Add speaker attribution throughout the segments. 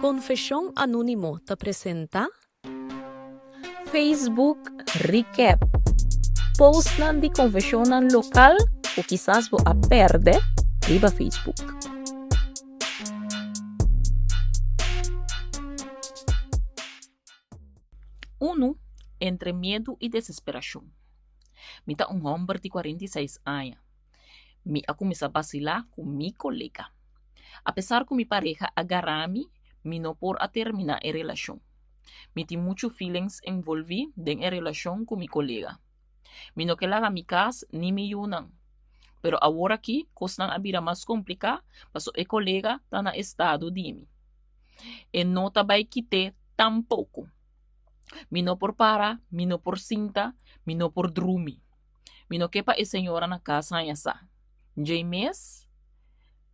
Speaker 1: Confesión Anónimo te presenta
Speaker 2: Facebook Recap. Post nan di confessionan local o quizás vo a perde riba Facebook. Uno, entre miedo y desesperación. Mita un hombre de 46 años. Mi a começar a vacilar con mi colega. A pesar que mi pareja agarrami, mi no por a terminar a relación. Mi tem mucho feelings envolvi en a relación con mi colega. Mi no que laga mi casa ni mi yunan. Pero ahora aquí, cosnan a vida más complicada, paso el colega está na estado de mi. E no tabay quite tampoco. Mi no por para, mi no por cinta, mi no por drumi. Mi no quepa e senhora na casa essa. James,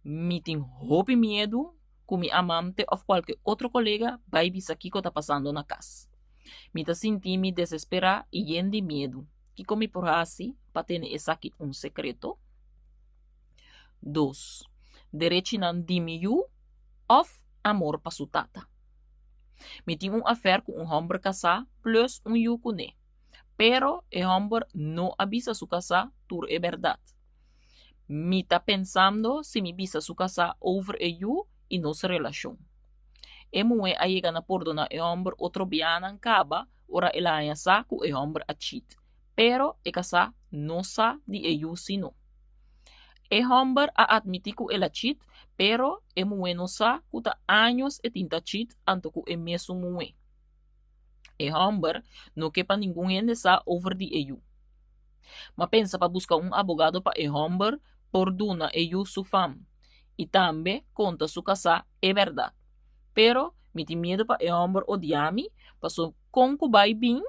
Speaker 2: mi tem hope miedo com mi amante ou qualquer outro colega vai bisa que está passando na casa. Mi ta senti mi desesperar e yen de medo. Que comi por assim, para ter essa aqui um secreto. 2. Derecho nan dimiyu of amor pa su tata. Mi tem affair com homem casado plus yucune. Pero el hombre no avisa su casa tur é verdade. Mi tá pensando se mi visa su casa over eu e nossa relação. E moe a llega na perdona el hombre outro bianan caba ora ela aya sa ku el hombre a cheat. Pero e casa no sa di eu sino. El hombre a admitir que ela cheat, pero e moe no sa ku ta años e tinta cheat anto ku e meso moe. El hombre no quepa ningún gente sa over di EU. Ma pensa para buscar un abogado para el hombre por duna EU su fam. Y también conta su casa é verdad. Pero mi ti miedo para el hombre odiami, para su concubay bin,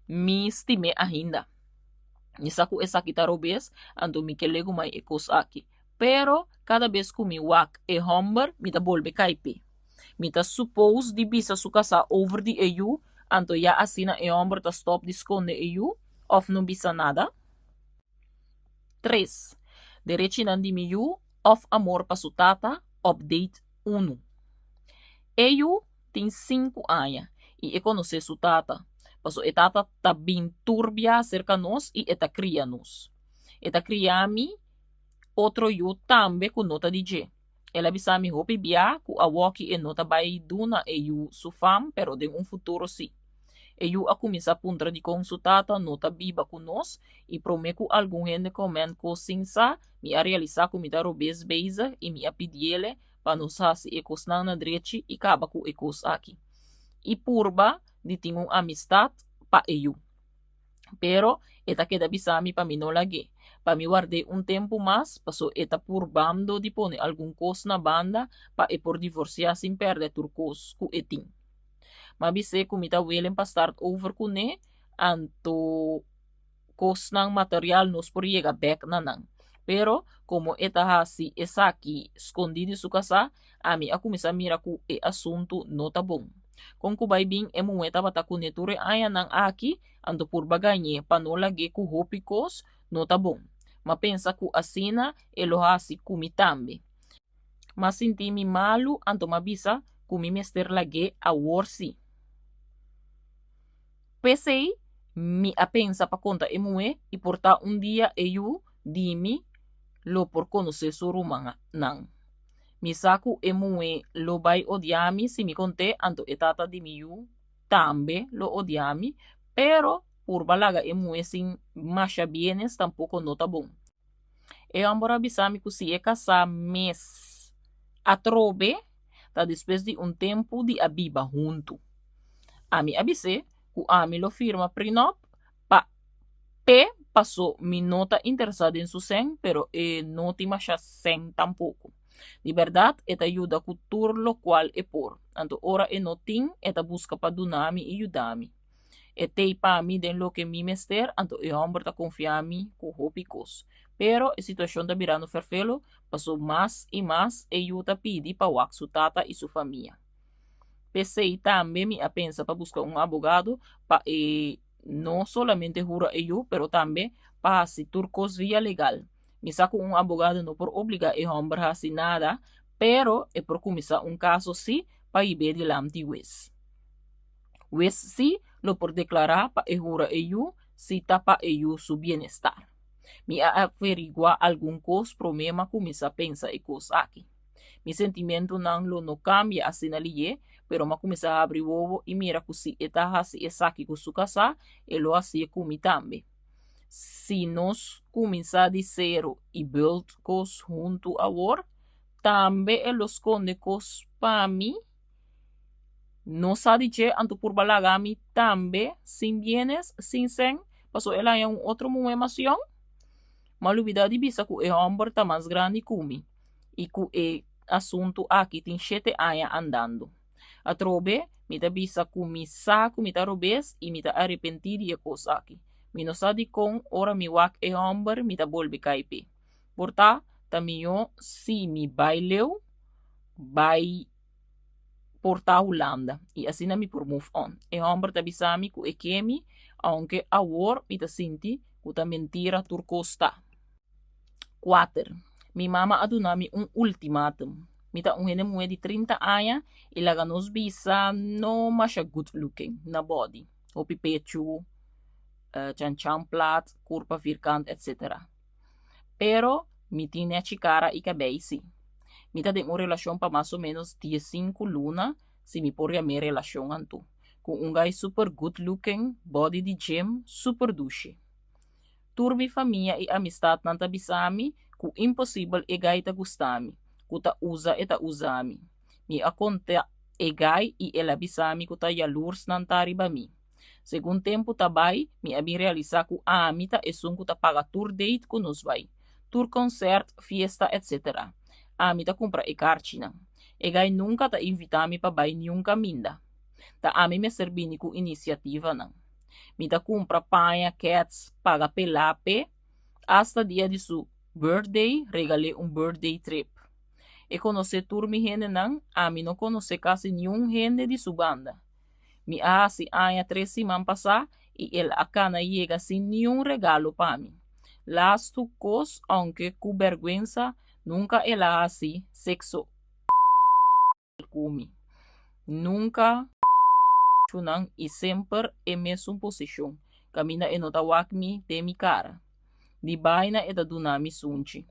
Speaker 2: mi estime ainda. Ni saco esa quitarobes, ando mi que lego mai ecos aqui. Pero cada vez que mi wak el hombre, mi ta volve caipe. Mi ta suppose di bisa su casa over di EU, anto ya asina el hombre ta stop de esconde eu, of não bisa nada. 3. Derecho nan di miyu, of amor pa su tata, update 1. Eu tem 5 anos e eu conhece su tata. Paso e tata ta bin turbia cerca nos e eta cria nos. Eta cria mi, outro eu tambe ku nota DJ. Ela bisa mi hopi bia ku awoki e nota bai duna eu su fam, pero de un futuro si. Eu a começar a puntra de consultata nota biba com nós e prometo algum gente comen cosinsa me a realizar comida robes beisa e me a pedir ele para nos hasi ecos na dreche e caba com ecos aqui. E purba de tinha amistad pa eu. Pero eta queda bisami pa mi no lage. Pa mi guardei um tempo mais, paso eta purbando de pone algum cos na banda pa e por divorciar sem perder turcos cu etim. Mabise kumita willing pa start over kune anto cost ng material nos por llega back na nang. Pero como eta hasi esaki escondido su casa, ami a kumisa mira ku e asunto nota bom. Kung kubay bing emueta bata kuneture ayan ng aki anto por baganye panolage ku hopikos nota bom. Mapensa ku asina elo hasi kumitambe. Masinti mi malu anto mabisa kumi mester lage a worsi. Pensei, mi a pensa pa conta emue e portar dia eu dimi lo por conhecer su rumanga nang. Mi saku emue lo bai odiami si mi conte anto etata di miu tambe lo odiami, pero por balaga emue sin masha bienes tampoco nota bom. E ambora bisami ku si e casa mes atrobe ta después de un tempo de abiba junto. Ami abise ku ami lo firma prenup pa P pasó mi nota interesada en su sen, pero no te masha sen tampoco. De verdad, eta ayuda ku tur lo cual e por. Anto ora e no tin, eta busca pa dunami e ayudami. E te pa mi den lo que mi mester, anto e hombre ta confia mi ku hopikos. Pero a situación ta virando ferfelo, pasó más y más e yuta pidi pa wak su tata y su familia. Pensei também me a pensa para buscar um abogado para não solamente jura eu, pero também para se turcos via legal. Me saco um abogado não por obrigar o homem a assinar nada, pero é por começar um caso sim pa ibe di lamti wes. Wes si lo por declarar pa ehura eu si tapa eu su bienestar. Mi averigua algum cos problema começa pensa e cos aqui. Mi sentimento não lo no cambia assim ali, pero ma começa a abrir o ovo e mira que si eta hasi esaki com su casa, e lo assim comi também. Se nós começar de zero e build cos junto agora, também ele esconde cos para mim. No sabe que anto por balagami também, sem bienes, sem sen, passou ela em outro momento, malubida de bisa que é homem tá mais grande que mim, e que é assunto aqui tem 7 anos andando. A trobe, me da bisa que me saco, me da robes, e me da arrepentir de coisa aqui. Me não sabe com, ora me wak é homem, me da bolbe caipe. Porta, também eu, se me baileu, vai porta Holanda. E assim me por move on. E homem da bisa me que é kemi, aunque a war me da sinti, que ta mentira turcosta. 4. Mi mama adunami ultimatum. Mita hene mulher de 30 anos e laga nos bisa no masha good looking na body. O pipechu, chan plat, curva vierkant, etc. Pero mi tinha chicara e cabeci. Mita de uma relação pa mais ou menos 15 luna se mi por minha relação antu. Com guy super good looking, body de gym, super duche. Turbi família e amistad nanta bisami, ku impossível e gai ta gustami, ku ta usa e ta usami. Mi akonta e gai e ela bisami ku ta yalurs nanta ribami. Segundo tempo tabay, mi abi realiza ku amita e sun ku ta paga tour date ku nos vai. Tour concert, fiesta, etc. Amita compra e carchina. E gai nunca ta invitami pa bai nenhum caminda. Ta ami me servini ku iniciativa não. Mi ta compra panha, cats, paga pelape, hasta dia de su birthday, regalei birthday trip. E conhecer turmi gente não, a mim não conhece quase nenhum gente de sua banda. Mi assim anha 3 semanas passar e ele acana chega sem nenhum regalo para mim. Las tu cos, aunque com vergüenza, nunca ela assim sexo comi. Nunca chunang e sempre é mesmo posição. Camina e notawak mi de mi cara. Di baina e da dunami sunchi.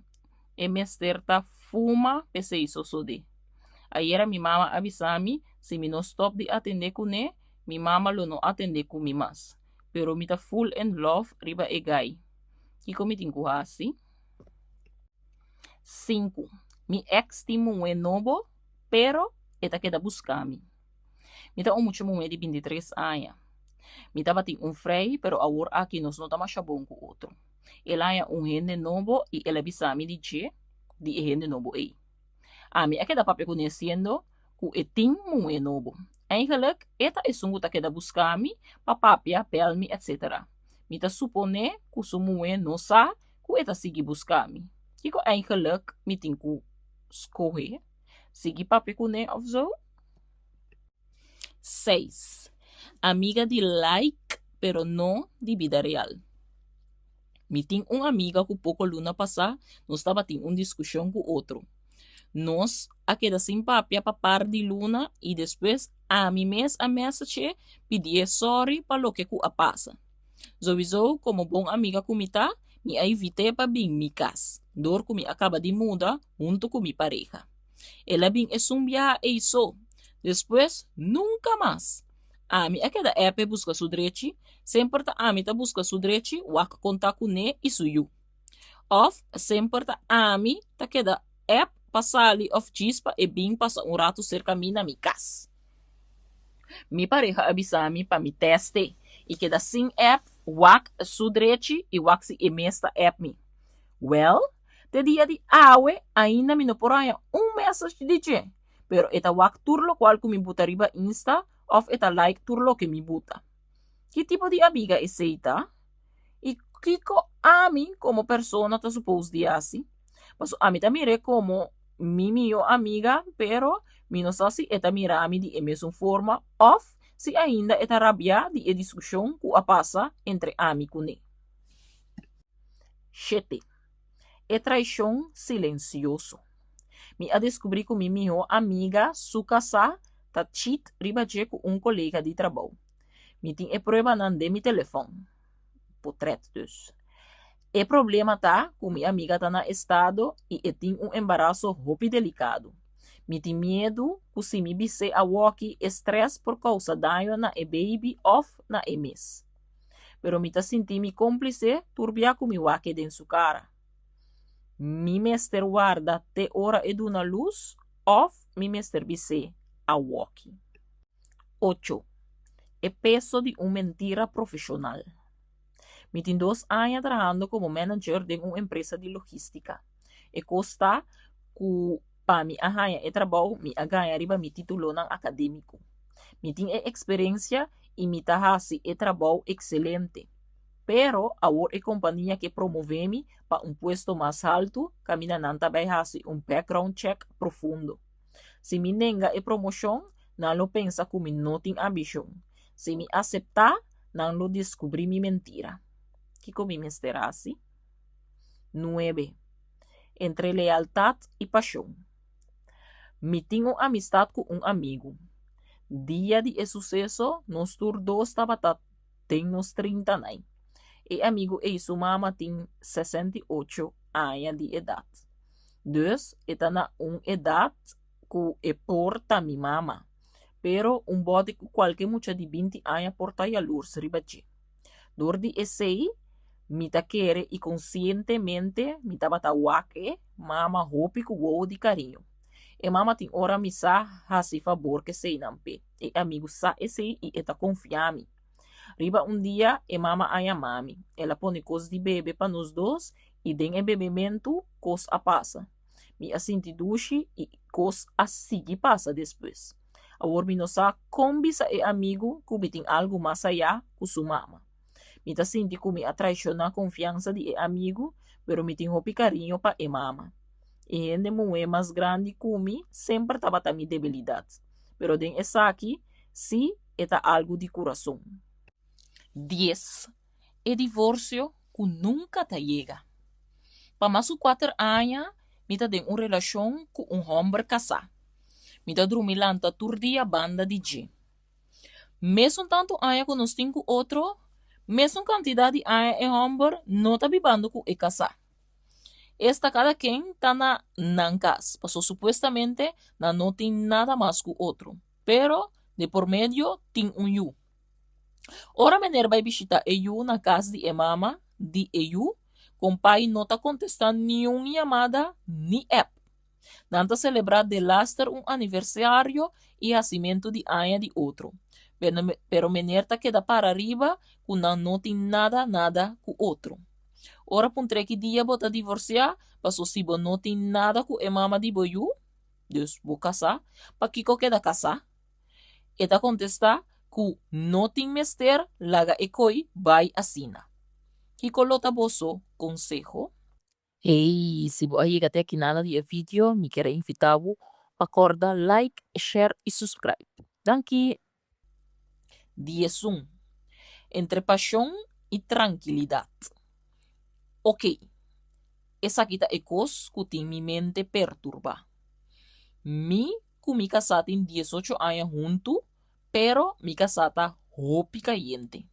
Speaker 2: E mesterta fuma pese iso sode. Ayera mi mama avisami, se mi no stop de atender com ne, mi mama lo no atender com mi mas. Pero mi ta full in love riba e gai. Kiko mi tinko hasi. 5. Mi ex timu e nobo, pero eta queda buscami. Mi ta mucho mume de 23 anos. Mi ta bati frei, pero agora aqui nós não tá mais bom com outro. Ela é gente novo e ela bisami de che de gente novo aí. A mim é que dá para conhecendo que é tim muito novo. Eigenlijk, eta é sungo ta queda buscar-me, papapia, pelmi, etc. Mi ta supone que su muito não sa que eta sigi buscar-me. Kiko eigenlijk, mi tin ku escorrer, sigi papi kune of zo. 6. Amiga de like, pero não de vida real. Mi tem amiga que pouco luna passar, nós estava tendo discussão com outro. Nós, aquela simpátia para par de luna e depois a mim a mensagem pedir sorry para o que a passa. Sowieso, como bom amiga comita, me evitei para bem mi casa. Dor que me acaba de mudar junto com mi pareja. Ela bem é sumbia e isso. Depois, nunca mais. A mim aquela app busca su direito, sempre tá a mim tá busca su direito, waka contato com ne e suyu. Of sempre tá a mim tá queda app passali of chispa e bem passa rato cerca mina mi casa. Mi pareja avisami para mi teste e queda sin app wak su direito e wak si emesta app mi. Well, te dia de awe ainda mi no poranha message de je, pero eta wak turlo qual que mi butariba insta of eta like turlo que mi buta. Que tipo de amiga é esta? E kiko a mim como persona tá supposed de assim? Mas a mim tá mire como mi amiga, pero mi não sabe se eta mira a mim de mesma forma of se ainda eta rabia de discussão que a passa entre a mim com ne. 7. É traição silencioso. Mi a descobrir que mi amiga su casa ta cheat ribaje com colega de trabalho. Mi tem e prova nan de mi telefone. Portret dus. E problema tá com minha amiga tá na estado e tem embaraço hopi delicado. Mi tem medo que se mi bise a walkie estresse por causa danho na e baby of na e mês. Pero mi ta senti mi cúmplice turbia com mi wake den su cara. Mi mester guarda te ora ed una luz of mi mester bise a walkie. 8. E peso de mentira profissional. Mi tem 2 anos trabalhando como manager de uma empresa de logística. E costa que para mi arranha e trabalho, mi ganha riba mi título ng acadêmico. Mi tem experiência e mi tahasi e trabalho excelente. Pero agora e companhia que promove-me para puesto mais alto, camina não também hasi background check profundo. Se mi nenga e promoção, não lo pensa que mi não tem ambição. Se mi aceitar, não lo descobri mi mentira. Que comi mesterasi? 9. Entre lealtad e paixão. Mi tenho amistad com amigo. Dia de sucesso, nós dois estava temos 30 anos. E amigo e sua mama tem 68 anos de idade. Dus, está na idade que é porta mi mama. Pero bote que qualquer mucha de 20 anos porta a luz ribache. Dor de esse, mi ta quere e conscientemente mi ta bata wake, mama hopi ku wo de carinho. E mama tem ora mi sa hasi favor que sei nampe. E amigo sa esse e eta confiami. Riba dia e mama aya mami. Ela pone cos de bebê para nós dois e den e bebimento cos a passa. Mi assinti dushi e cos a sigi passa depois. Agora mi no sa combisa e amigo que tem algo mais allá com sua mama. Mi ta sinti que mi atraiciona a confiança de amigo, pero mi tem hopi carinho pa e mama. E ende moe mais grande que mi, sempre tava mi debilidade. Pero den essa aqui, si eta algo de coração. 10. E divórcio que nunca ta chega. Pa mais 4 anos, mi ta den relação com homem casado. Mi ta drumilanta turdia banda de G. Mesmo tanto anos que nós temos outro, mesmo quantidade de anos e homem não tá bibando com e casar. Esta cada quem tá na nancas, passou supostamente não tem nada mais que outro, pero de por meio tem yu. Ora mener vai visitar yu na casa de mama de yu, com pai não tá contestando nenhuma chamada ni app. Nanta celebrar de laster aniversário e nascimento de ano de outro. Pero mener tá queda para arriba, que não tem nada com outro. Ora pun treki dia bota divorciar, passou se bo não tem nada com a mama de boiu, Deus vou casar, pa kiko queda casar. Eta contestar que não tem mester, laga e coi, vai assina. Kiko lota boso, consejo.
Speaker 3: Hey, se você chega até aqui nada de vídeo, me quero invitar para acordar, like, share e subscribe. Danke.
Speaker 2: 11. Entre paixão e tranquilidade. Ok, essa aqui tá ecos que tem minha mente perturba. Mi com mi casada em 18 anos junto, pero mi casada hopi caliente.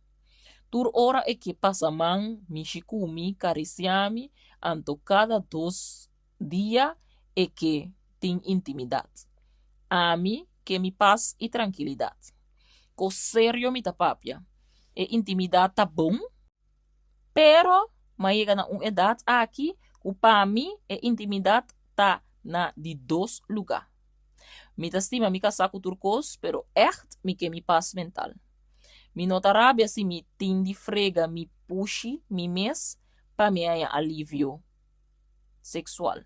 Speaker 2: Tur hora é que passa man, mi chikumi, cariciami, anto cada 2 dias é que tem intimidade. A mim, que me paz e tranquilidade. Co sério mi tapapia. E intimidade tá bom, pero mas chega na idade aqui, que para mim e intimidade tá na de 2 lugares. Mi ta estima mi casar com turcos, pero echt mi que mi paz mental. Mi nota rabia se mi tindi frega mi pushi mi mes para mi haya alivio sexual.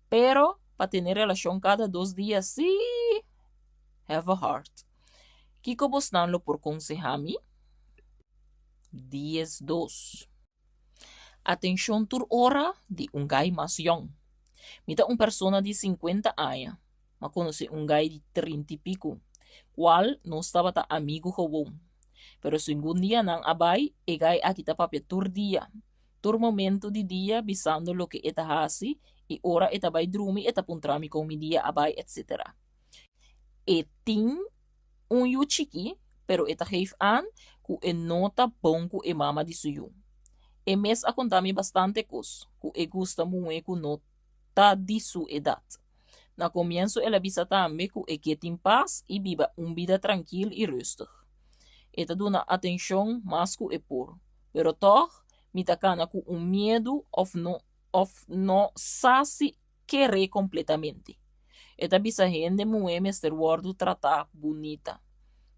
Speaker 2: Pero para tener relação cada 2 dias, sí, have a heart. Kiko vos nanlo por consejami? 12. Atenção tur hora de guy mais young. Mita persona de 50 anos, mas conhece guy de 30 e pico, qual não estava ta amigo com pero segundo dia nang abay, e guy akita papia tur dia. Tur momento de dia, bisando lo que eta hasi, e ora eta bay drumi eta puntrami com mi dia abay, etc. ting yu chiki, pero eta geeft aan ku e nota bom ku e mama di suyu. E mes a contami bastante cos, ku e gusta mue ku nota di su edad. Na comienzo ela bisa tambe ku e ketin paz y viva vida tranquil y rustig. Eta duna atención mas ku e por, pero toch mitakana ku medo of no sasi querer completamente. Eta bisa gente mue mester wordu trata bonita.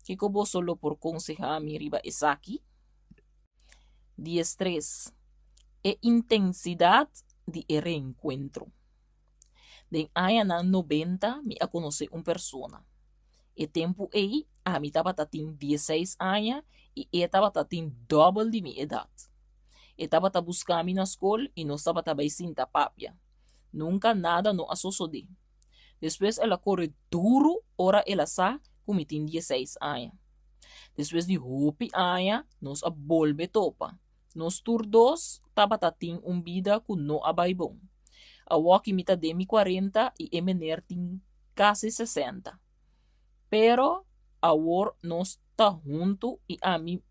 Speaker 2: Que como solo por consejar mi riba esaki. 13. E intensidad de reencuentro. Den año 90 me a conocer una persona. E tempo aí, a mi taba tatin 16 años y taba tatin double de mi edad. Taba ta buscar mi na escola y no estaba ta sinta papia. Nunca nada no asocié. Después ela corre duro, ora ela sa, como tem 16 anos. Después de hopi años, nos a volve topa. Nos turdos, taba tatin vida ku no abay bom. A waki mita de mi 40 y emener tin casi 60. Pero, agora nos ta junto y a mí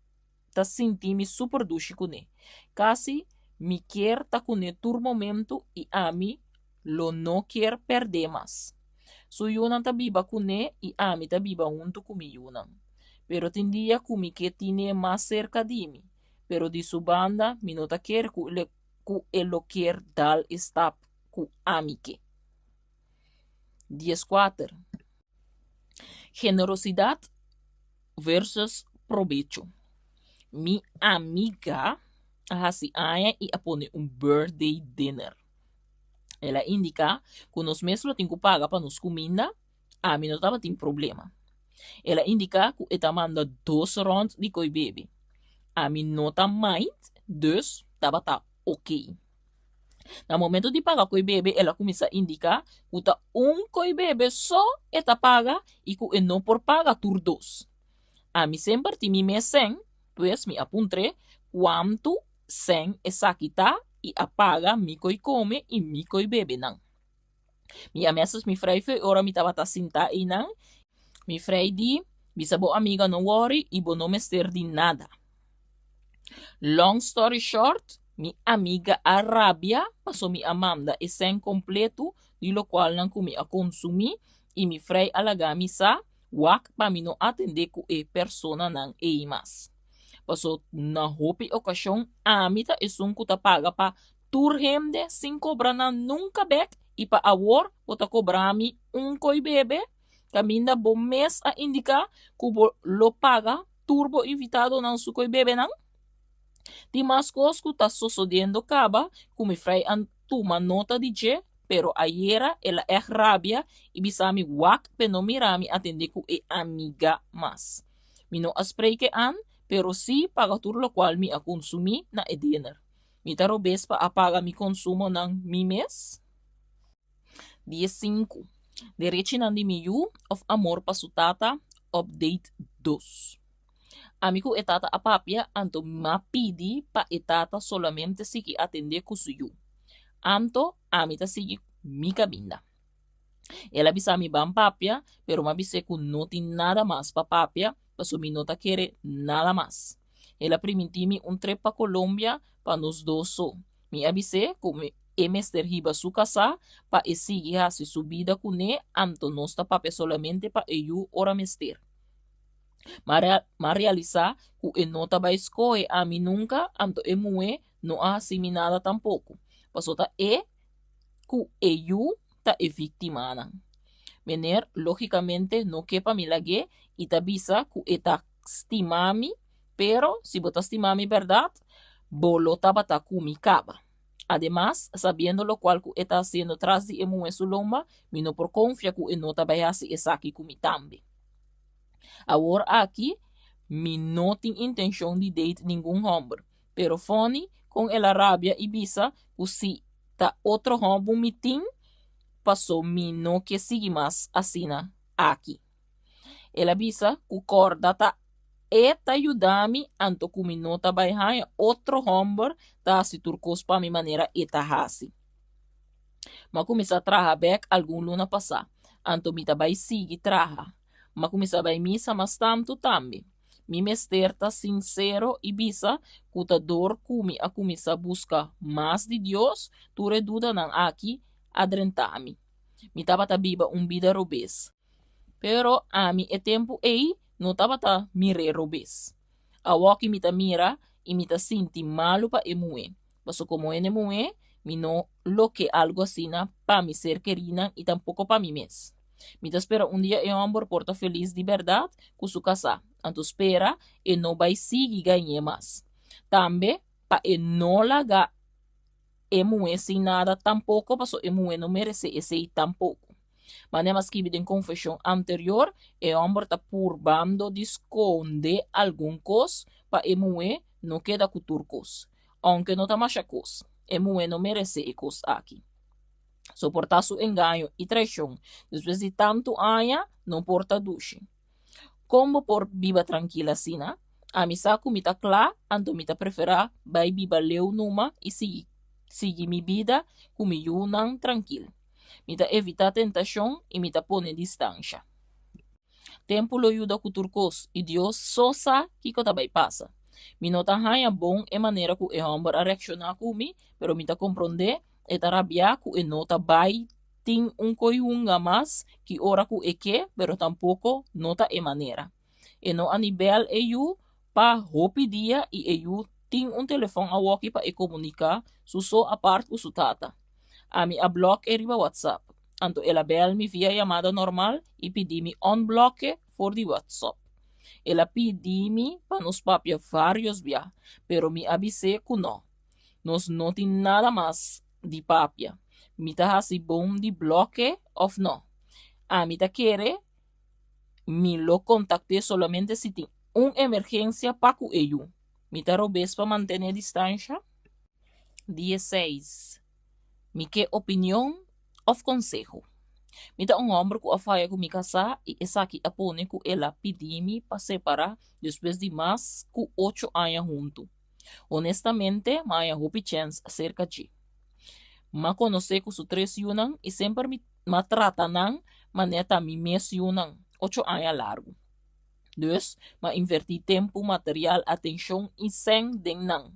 Speaker 2: ta sintimi super dushi kune. Casi mi quer ta kune tur momento y a mí lo no quer perder más. Su yunan ta biba kune y a mí ta biba junto con mi yunan. Pero tendia kumi que tiene más cerca de mí. Pero de su banda, mi no ta quer ku lo quer dal stap ku amike. 14. Generosidad versus provecho. Mi amiga hasi aya y apone un birthday dinner. Ela indica que nos meses lo tengo paga para nos comida, a mí no tava tem problema. Ela indica que eta manda 2 ronds de koi bebe. A mí no ta mind, dus tava ta ok. Na momento de pagar koi bebe, ela começa a indicar que ta koi bebe só eta paga e que não por paga tur 2. A mí sempre ti mi me 100, pues mi apuntre quanto 100 esa kita e apaga mi koi come e mi koi bebe nang. Mi amessas mi frei foi ora mi tava ta sinta e nang. Mi frei di, bisa bo amiga no worry e bo no mester di nada. Long story short, mi amiga Arabia passou mi Amanda e sem completo, di lo qual não comi a consumi e mi frei alagami sa wak pa mi no atender ku e persona nang e mas. Passou na hopi ocasião amita e sunku ta paga pa turhemde sin cobrar na nunca back e pa awor o ta cobrar mi koi bebe caminda bom mês a indicar que lo paga turbo invitado nang su koi bebe nang. Di mas cosco ta sucedendo caba como frei antuma nota de je, pero ayer ela é rabia e bisami wak pe no mirami atender ku e amiga mas. Mi no aspreke an, pero si paga tur lo qual mi a consumi na e dinner. Mi taro bes pa apaga mi consumo ng mi mes. 15. Derechi nandi mi yu of amor pa su tata, update 2. Amigo etata apapia anto mapidi pa etata solamente sigi atender ku suyu. Anto amita sigi mi cabinda. Ela bisa mi bam papia, pero mabise ku no tin nada más pa papia, paso mi nota quiere nada más. Ela primitimi un trip pa Colombia pa nos dos so. Mi abise como emester hiba su casa pa e sigi hasi su vida kune anto nosta papia solamente pa eu ora mester. Ma realizar que e nota vai escoe a mim nunca, anto e mue não há nada tampoco. Passou ta que eu ta e victimana. Mener, logicamente, não quepa mi lage e ta bisa que e ta estimami, pero si bota estimami verdad, bolo tabata kumi caba. Además, sabiendo lo cual que está haciendo tras de emue su lomba, mi no por confia que e nota vai hasi esaki kumi tambe. Agora aqui, mi não tem intenção de date nenhum homem, pero fone com ela rabia e bisa, o si ta outro homem me tem, passou mi não que siga mais assina aqui. Ela bisa, o corda ta eta ayudami anto kumi no ta bayhan outro homem ta si turcos pa mi maneira eta hasi. Ma começa a traha back algum luna passar, anto mi ta bay sigi traha. Makumisa bay misa mas tanto tambi. Mi mesterta sincero e bisa, kutador kumi a kumisa busca mais de Dios, ture duda ng aki adrentami. Mi tabata biba vida robes. Pero ami e tempo ei, no tabata mire robes. Awaki mita mira, e mita sinti malu pa emue. Paso como ene mue, mi no lo que algo asina pa mi ser querida y tampoco pa mi mes. Mita espera dia e homem porta feliz de verdade com sua casa. Anto espera e não vai seguir ganhar mais. Também, pa e não laga emue sem nada tampouco, paso emue não merece esse tampouco. Mas mas que em confissão anterior, e homem tá purbando de esconde algum cos, pa emue não queda com turcos. Aunque não tá machacos, emue não merece e cos aqui. Soportar su engaño y traición después de tanto años no porta duche. Como por viva tranquila sina, a mi saco mita cla, ando mita prefera vai viva leu numa y sigue mi vida como mi yunan tranquil. Mita evita tentación y mita pone distancia. Tempo lo ayuda ku turcos y Dios sosa kiko tabay pasa. Mi nota haya bom e maneira ku e hombre a reaccionar kumi, pero mita comprende eta rabia ku e nota bai ting coiunga mas que ora ku e que, pero tampoco nota e maneira. E no a nível eu pa hopi dia e eu ting telefone a walkie pa e comunicar su so apart su tata. A mi a block e riba WhatsApp. Anto ela bel mi via chamada normal e pedi mi unblocke for di WhatsApp. Ela pedi mi pa nos papia vários via, pero mi avise ku no. Nos noti nada mais de papia. Mita hasi bom de bloque of no. A mita quere mi lo contacte solamente si tem emergência pa ku eu. Mita robes pa mantener distancia. 16. Mi que opinião of consejo. Mita homem ku afaya ku mi casa e essa aqui apone ku ela pedi-me pa separar depois de mais ku 8 anos junto. Honestamente, maya hopi chance acerca de. Ma conhece com su 3 yunang e sempre ma trata nang maneta mi mes yunang 8 anos largo. Dus, ma inverti tempo, material, atenção e sen den nang.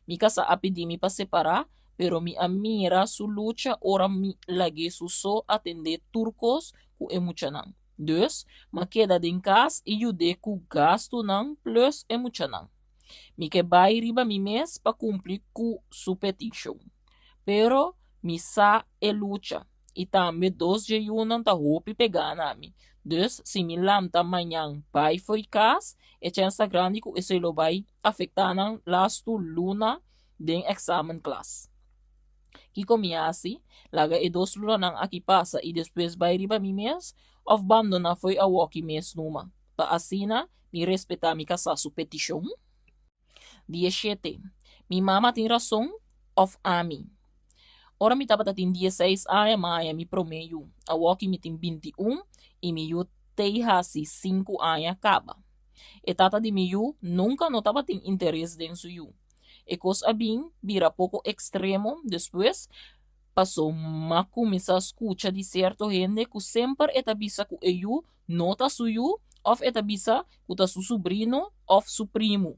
Speaker 2: Mi casa a pedi mi pa separar, pero mi amira su lucha ora mi lagi su so atender turcos ku emucha nang. Dus, ma queda den cas e yude ku gasto nang plus emucha nang. Mi que vai riba mi mes pa cumprir ku su petition. Pero mi sa e lucha. E também 2 de yunan ta hopi pegar nami. Dus, se mi lanta manhã vai foi cas, e chance grande ku esse lo vai afetar nang last tu luna den examen class. Kiko mi asi, laga e 2 luna nang aki pasa e depois vai riba mi mes, of bando na foi a walkie mes numa. Pa asina, mi respeta mi casa su petition. 17. Mi mama tem razão of ami. Ora mi tapa tem 16 anos, mi promeio. A walkie mi tem 21 e mi yu tei hasi 5 anos acaba. E tata de mi yu nunca não tava tem interesse dentro yu. E cos abin vira pouco extremo, depois passou ma começa a escuta de certo gente que sempre etabisa ku eu nota su yu, of etabisa ku ta su sobrino of su primo.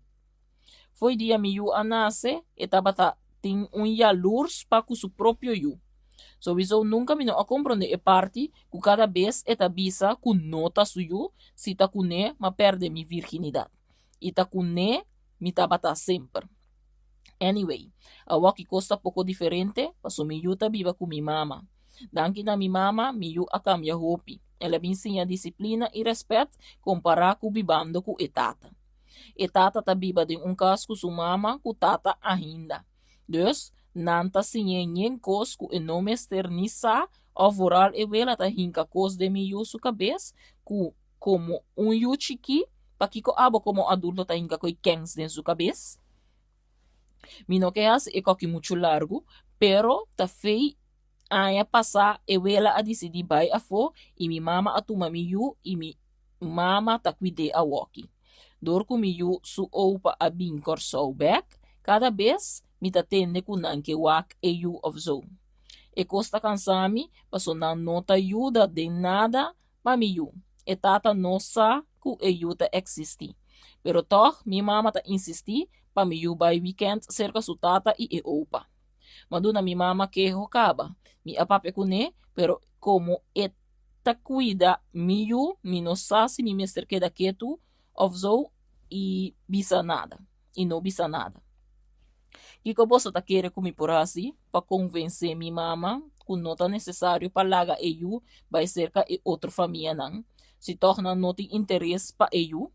Speaker 2: Foi dia mi yu a nasce e tabata tem yalurs pa ku su próprio yu. So isso nunca me não a compreende e parte ku cada vez etabisa ku nota su yu, si ta ku ne ma perde mi virginidade. E ta ku ne mi tabata sempre. Anyway, a waki costa pouco diferente, paso mi yu ta viva ku mi mama. Danki na mi mama, mi yu a cambia hopi. Ela me ensina disciplina e respeito comparar ku bibando ku etata. E tata ta biba de caso com sua mama ku tata ainda. Dus, nanta sinyen kos ku enome esternisa of oral e vela ta hinka kos de mi yu su cabeça ku como yu chiqui pa kiko abo como adulto ta hinka koi kengs den su cabeça. Mi no que hace e coque muito largo, pero ta fei aya passar e vela a decidir bai a fo e mi mama a tuma mi yu e mi mama ta cuide a walkie. Dor ku mi yu su opa a bin corso back, cada vez mi ta tende ku nanke wak e yu of zo. E costa cansami, paso na nota yuda de nada pa mi yu. e tata nosa ku e yuta existi. Pero toch, mi mama ta insisti pa mi yu by weekend cerca su tata e opa. Maduna mi mama quejo kaba. Mi apape kune, pero como eta cuida mi yu, mi no sasi mi mister queda quieto, of zo, e bisa nada. E no bisa nada. E que você tá querendo comigo por assim, para convencer minha mama que não tá necessário para largar eu, vai ser que outra família não. Se torna não tem interesse para eu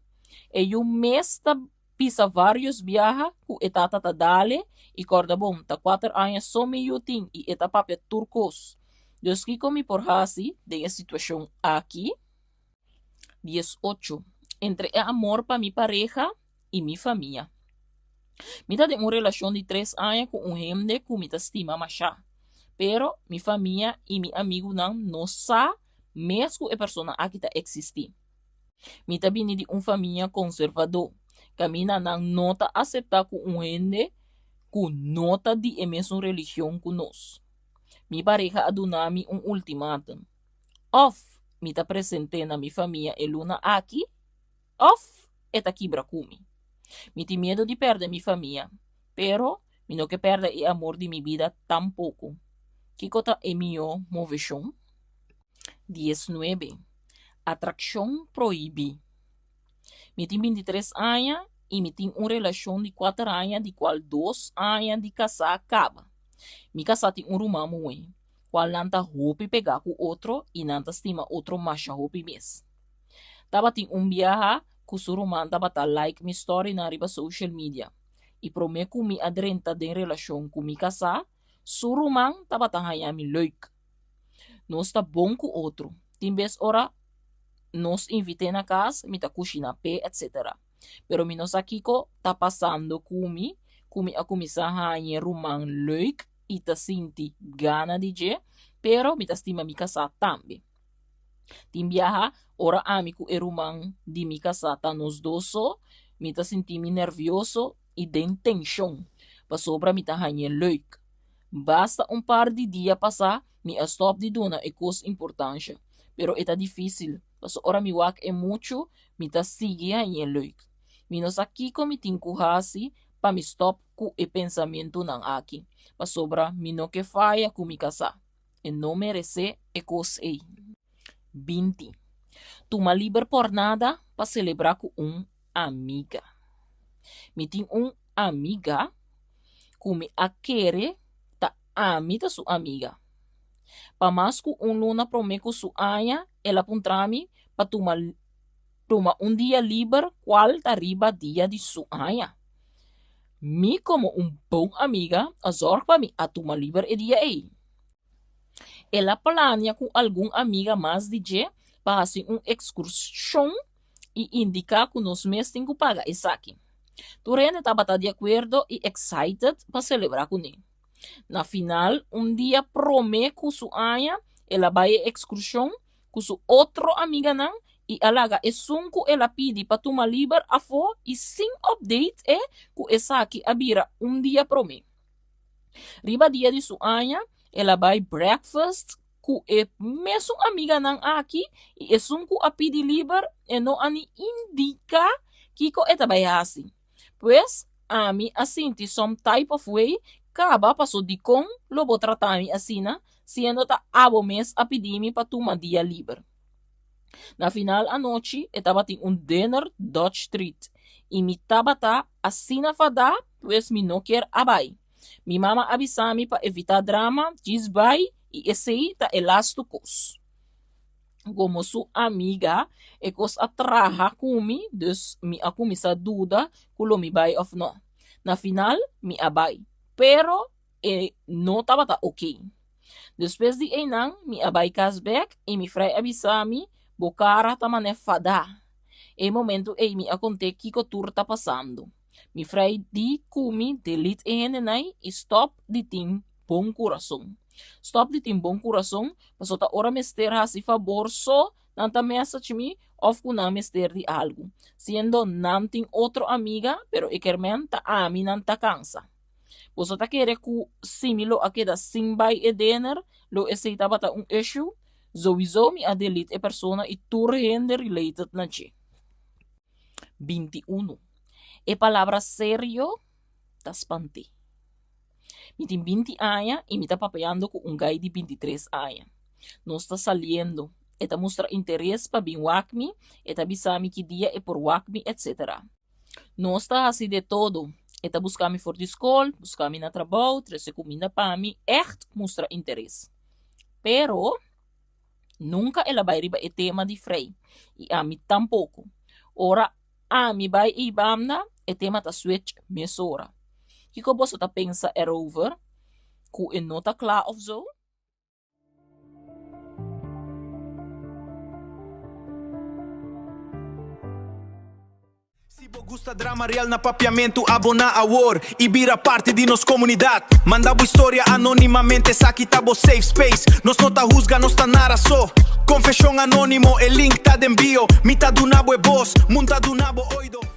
Speaker 2: mesma pisa vários viajes que etata tá dale, e corda bom, tá 4 anos só meio tem, e etapa é turcos. Deus que comigo por assim, de a situação aqui, 18. Entre amor para minha pareja e minha família. Mita tem uma relação de 3 anos com gente que me estima mais. Pero minha família e meu amigo não sabem mesmo que a pessoa aqui está existir. Mita vim de uma família conservador. Camina não está aceitar com gente que não está de a mesma religião que nós. Minha pareja adunami ultimatum. Of mita presente na minha família e luna aqui, of eta quebra comigo. Mi tem medo de perder minha família, pero mi no que perder o amor de minha vida tampouco. Que cota é minha moveção? 19. Atração proíbe. Mi tem 23 anos e mi tem uma relação de 4 anos, de qual 2 anos de casar acaba. Mi casar tem rumã muito, qual nanta hope pegar com outro e nanta estima outro macha hope mes. Tava tem viaje que o romano tava like mi story na riba social media. E promete que mi adrenta de relação com mi casar, o romano tava haya mi leuk. Nós tá bom com outro. Tem vez ora nos invite na casa, mi ta kushina pe, etc. Pero mi nos aqui ko tá passando kumi a começar hanya romano leuk e ta sinti gana de je, pero mi ta estima mi casar também. Tim viaja, ora amigo e rumang di mi casata nos doso, mi ta sentimi nervioso e den tension, pa sobra mi ta hanye leuk. Basta par de dia passar, mi a stop di duna e cos importancia, pero eta difícil, paso ora mi wak e mucho, mi ta sigi hanye leuk. Mi nos aqui ko mi tinkuhasi, pa mi stop ku e pensamento nang aki, pa sobra mi no que falla ku mi casa, e no merece e cos ei. 20. Toma livre por nada para celebrar com amiga. Me tem amiga que me aquere ta amita sua amiga. Pa mais que luna promete com sua anha, ela puntrami para tomar dia livre qual ta riba dia de sua anha. Me como bom amiga, a zorg para mi a tomar livre e dia ei. Ela plania com algum amiga mais de dia para fazer excursão e indicar que nós mesmos temos que pagar isso aqui. Turene estava de acordo e excited para celebrar com ele. Na final, dia promete que sua anha, ela vai excursão com sua outra amiga não e alaga e sunco ela pede para tomar livre a fo e sem update é que essa aqui abira dia promete. Riba dia de sua anha, ela vai breakfast com a mesma amiga nang aqui e sunco a pedir livre e não ani indica que ko eta vai assim. Pois a mim assim some type of way acaba passou de com lobo tratar me assim na sendo ta abo mês a pedir me para tomar dia livre. Na final a noite estava tem dinner Dutch Street e me tava tá assim na fada pois me não quer abai. Mi mama avisami para evitar drama, diz vai e esse tá elásticos. Como sua amiga, e cos atraha kumi, dus mi a começar dúvida kulo mi vai of no. Na final, mi abai. Pero, não tava tá ok. Depois de enang, mi abai casback e mi fray avisami, bocara tamane fada. E momento mi aconte kiko tour tá passando. Mi fray di kumi delete enenai e stop de tim bom coração. Stop de tim bom coração, paso ta ora mester hasi favor so nanta message mi of kuna mester di algo. Siendo nanting outro amiga, pero ikermen ta ami nanta cansa. Paso ta kere ku similo a queda simbay e dinner, lo ese taba ta issue, Sowieso mi delete e persona e turhende related na che. 21. E palavra serio tas panti. Mi tem 20 años e mi tá papeando com guy de 23 años. Não está saliendo. Eta mostra interesse para bin wakmi, eta bisami que dia é por wakmi, etc. Não está assim de todo. Eta buscami for de escola, buscami na trabalho, trece comida para mim, echt mostra interesse. Pero, nunca ela vai riba e tema de frei. E a mim tampouco. Ora, a mim vai e bamna, e tema ta switch mesora. Kiko boso ta pensa erover, ku en nota klaar of zo?
Speaker 4: Se gusta drama real na papiamento, abona a war e vira parte de nos comunidade. Manda boa história anonimamente, aqui tá bo safe space. Nos não tá rusga, nos tá nara só. Confession anónimo, el link tá de envio. Mitad do nabo é boss, monta do nabo oido.